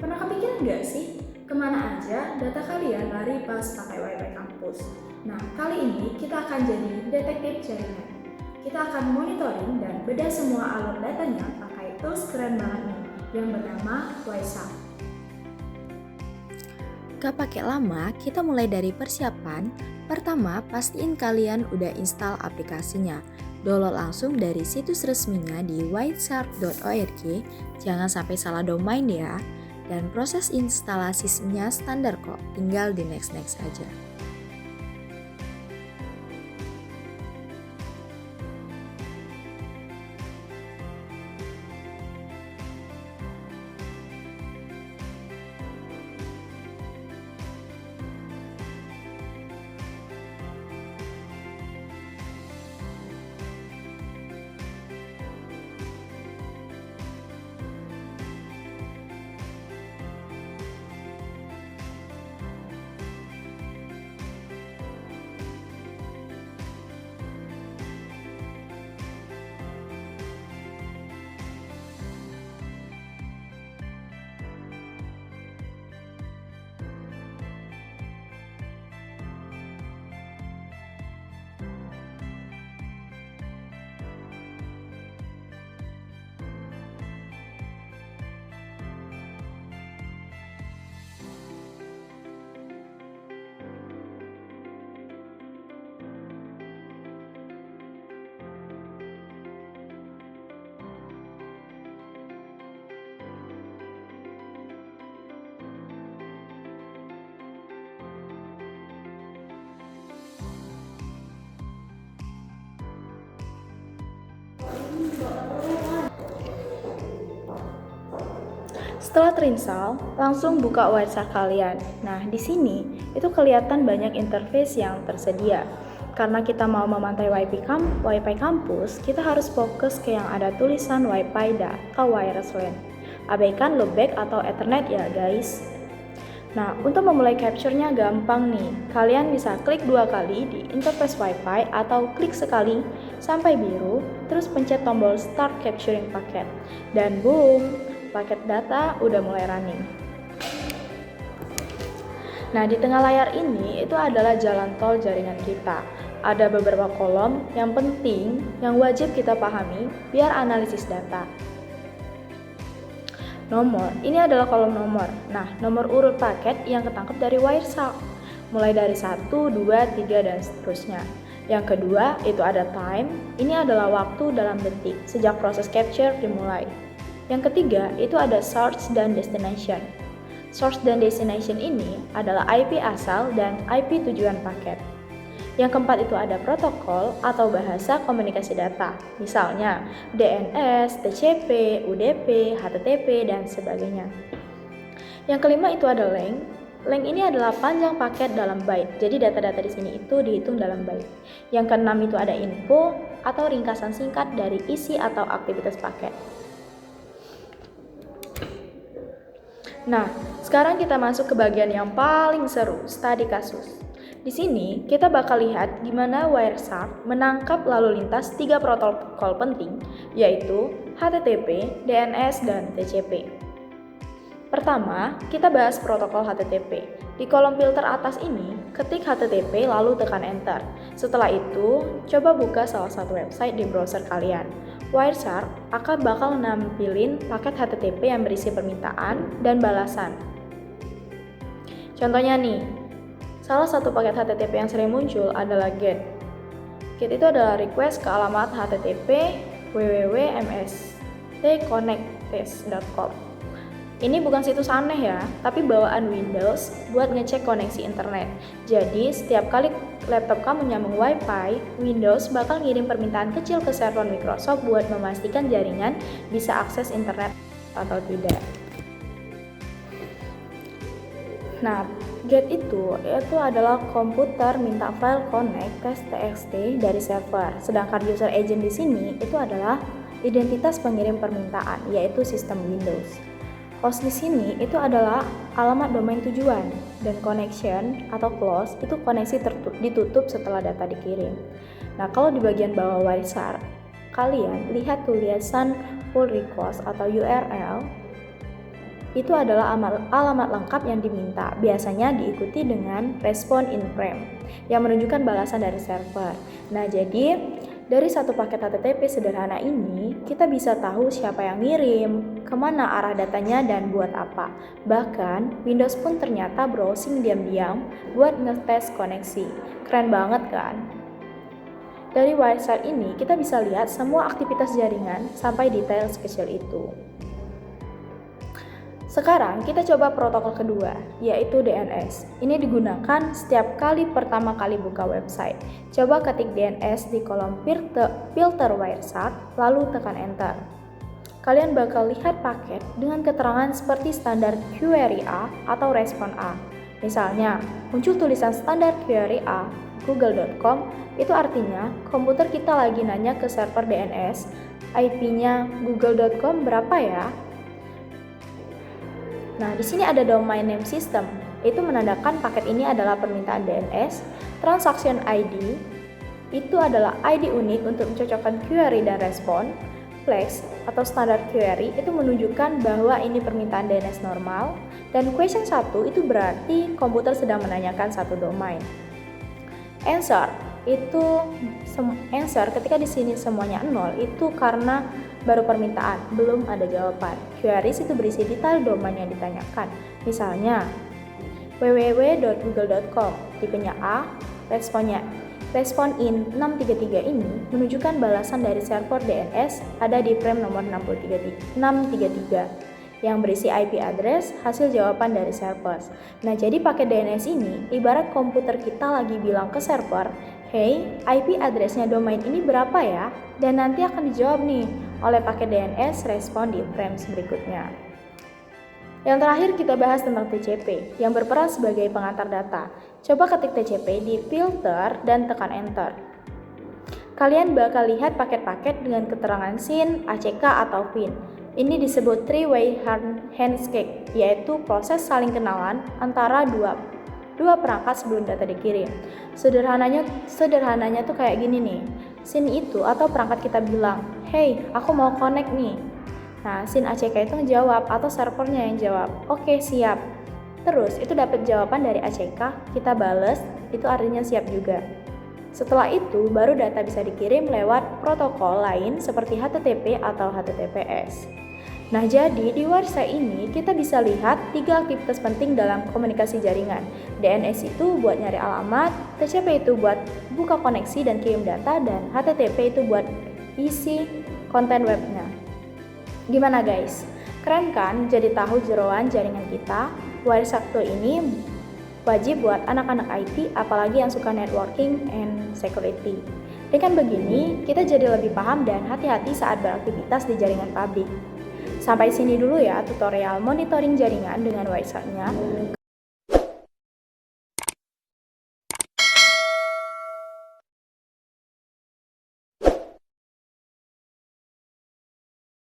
Pernah kepikiran nggak sih kemana aja data kalian lari pas pakai WiFi kampus? Nah, kali ini kita akan jadi detektif jaringan. Kita akan monitoring dan bedah semua alur datanya pakai tools keren banget nih yang bernama WiSAR. Gak pakai lama, kita mulai dari persiapan. Pertama, pastiin kalian udah install aplikasinya. Download langsung dari situs resminya di whiteshark.org. Jangan sampai salah domain ya. Dan proses instalasinya standar kok, tinggal di next aja. Setelah terinstall, langsung buka WiSAR kalian. Nah, di sini itu kelihatan banyak interface yang tersedia. Karena kita mau memantau WiFi kampus, kita harus fokus ke yang ada tulisan Wi-Fi atau wireless LAN. Abaikan loopback atau Ethernet ya guys. Nah, untuk memulai capture-nya gampang nih. Kalian bisa klik 2 kali di interface Wi-Fi atau klik sekali sampai biru, terus pencet tombol Start Capturing Packet. Dan boom, paket data udah mulai running. Nah, di tengah layar ini itu adalah jalan tol jaringan kita. Ada beberapa kolom yang penting yang wajib kita pahami biar analisis data. Nomor, ini adalah kolom nomor. Nah, nomor urut paket yang ketangkep dari WiSAR. Mulai dari 1, 2, 3, dan seterusnya. Yang kedua, itu ada time. Ini adalah waktu dalam detik sejak proses capture dimulai. Yang ketiga, itu ada source dan destination. Source dan destination ini adalah IP asal dan IP tujuan paket. Yang keempat itu ada protokol atau bahasa komunikasi data, misalnya DNS, TCP, UDP, HTTP, dan sebagainya. Yang kelima itu ada length. Length ini adalah panjang paket dalam byte, jadi data-data di sini itu dihitung dalam byte. Yang keenam itu ada info atau ringkasan singkat dari isi atau aktivitas paket. Nah, sekarang kita masuk ke bagian yang paling seru, studi kasus. Di sini, kita bakal lihat gimana WiSAR menangkap lalu lintas 3 protokol penting, yaitu HTTP, DNS, dan TCP. Pertama, kita bahas protokol HTTP. Di kolom filter atas ini, ketik HTTP lalu tekan Enter. Setelah itu, coba buka salah satu website di browser kalian. WiSAR akan bakal nampilin paket HTTP yang berisi permintaan dan balasan. Contohnya nih, salah satu paket HTTP yang sering muncul adalah GET. GET itu adalah request ke alamat http www.mstconnecttest.com. Ini bukan situs aneh ya, tapi bawaan Windows buat ngecek koneksi internet. Jadi, setiap kali laptop kamu nyambung Wi-Fi, Windows bakal ngirim permintaan kecil ke server Microsoft buat memastikan jaringan bisa akses internet atau tidak. Nah, GET itu adalah komputer minta file connect test.txt dari server. Sedangkan user agent di sini itu adalah identitas pengirim permintaan, yaitu sistem Windows. Host di sini itu adalah alamat domain tujuan, dan connection atau close itu koneksi ditutup setelah data dikirim. Nah, kalau di bagian bawah WiSAR, kalian lihat tulisan pull request atau URL. itu adalah alamat lengkap yang diminta. Biasanya diikuti dengan respon in frame yang menunjukkan balasan dari server. Nah, jadi dari satu paket HTTP sederhana ini, kita bisa tahu siapa yang ngirim, kemana arah datanya, dan buat apa. Bahkan, Windows pun ternyata browsing diam-diam buat ngetes koneksi. Keren banget kan? Dari Wireshark ini, kita bisa lihat semua aktivitas jaringan sampai detail sekecil itu. Sekarang kita coba protokol kedua, yaitu DNS. Ini digunakan setiap kali pertama kali buka website. Coba ketik DNS di kolom filter Wireshark, lalu tekan enter. Kalian bakal lihat paket dengan keterangan seperti standar query A atau respon A. Misalnya, muncul tulisan standar query A, google.com, itu artinya komputer kita lagi nanya ke server DNS, IP-nya google.com berapa ya? Nah, di sini ada domain name system. Itu menandakan paket ini adalah permintaan DNS. Transaction ID itu adalah ID unik untuk mencocokkan query dan respon. Flex atau standar query itu menunjukkan bahwa ini permintaan DNS normal. Dan question 1 itu berarti komputer sedang menanyakan satu domain. Answer ketika di sini semuanya 0 itu karena baru permintaan, belum ada jawaban. Queries itu berisi detail domain yang ditanyakan. Misalnya www.google.com, tipenya A, respon in 633 ini menunjukkan balasan dari server DNS ada di frame nomor 633 yang berisi IP address hasil jawaban dari server. Nah, jadi paket DNS ini ibarat komputer kita lagi bilang ke server, "Hey, IP addressnya domain ini berapa ya?" Dan nanti akan dijawab nih oleh paket DNS respon di frames berikutnya. Yang terakhir kita bahas tentang TCP yang berperan sebagai pengantar data. Coba ketik TCP di filter dan tekan enter. Kalian bakal lihat paket-paket dengan keterangan SYN, ACK, atau PIN. Ini disebut three-way handshake, yaitu proses saling kenalan antara dua perangkat sebelum data dikirim. Sederhananya tuh kayak gini nih. SYN itu atau perangkat kita bilang, "Hey, aku mau connect nih." Nah, SYN ACK itu ngejawab atau servernya yang jawab, "Oke, siap." Terus itu dapat jawaban dari ACK, kita bales, itu artinya siap juga. Setelah itu, baru data bisa dikirim lewat protokol lain seperti HTTP atau HTTPS. Nah, jadi di Wireshark ini kita bisa lihat 3 aktivitas penting dalam komunikasi jaringan. DNS itu buat nyari alamat, TCP itu buat buka koneksi dan kirim data, dan HTTP itu buat isi konten webnya. Gimana guys? Keren kan jadi tahu jeroan jaringan kita? Wireshark Tool ini wajib buat anak-anak IT, apalagi yang suka networking and security. Dengan begini, kita jadi lebih paham dan hati-hati saat beraktivitas di jaringan publik. Sampai sini dulu ya tutorial monitoring jaringan dengan Wireshark-nya.